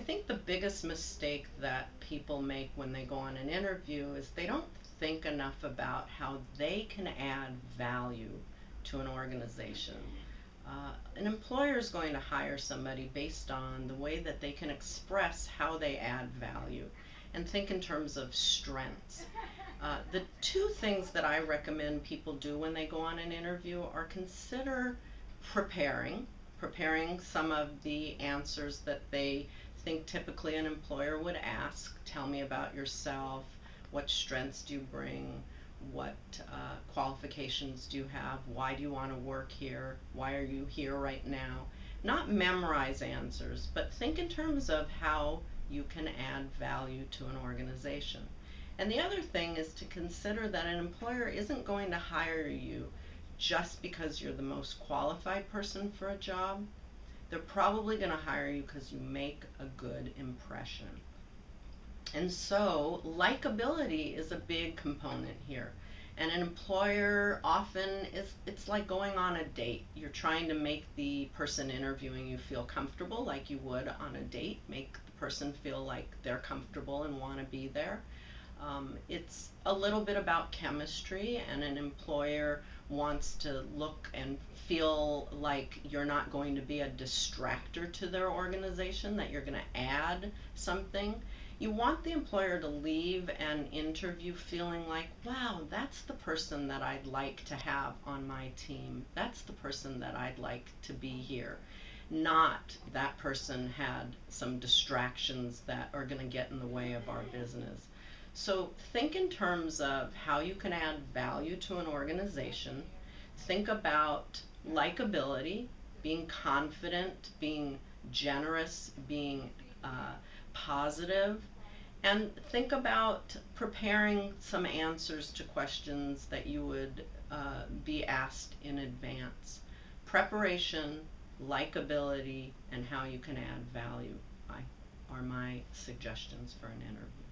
think the biggest mistake that people make when they go on an interview is they don't think enough about how they can add value to an organization. An employer is going to hire somebody based on the way that they can express how they add value and think in terms of strengths. The two things that I recommend people do when they go on an interview are consider preparing some of the answers that they think typically an employer would ask. Tell me about yourself. What strengths do you bring? What qualifications do you have? Why do you want to work here? Why are you here right now? Not memorize answers, but think in terms of how you can add value to an organization. And the other thing is to consider that an employer isn't going to hire you just because you're the most qualified person for a job. They're probably going to hire you because you make a good impression. And so likability is a big component here. And an employer often it's like going on a date. You're trying to make the person interviewing you feel comfortable like you would on a date, make the person feel like they're comfortable and want to be there. It's a little bit about chemistry, and an employer wants to look and feel like you're not going to be a distractor to their organization, that you're going to add something. You want the employer to leave an interview feeling like, wow, that's the person that I'd like to have on my team. That's the person that I'd like to be here. Not that person had some distractions that are going to get in the way of our business. So think in terms of how you can add value to an organization. Think about likability, being confident, being generous, being positive, and think about preparing some answers to questions that you would be asked in advance. Preparation, likability, and how you can add value are my suggestions for an interview.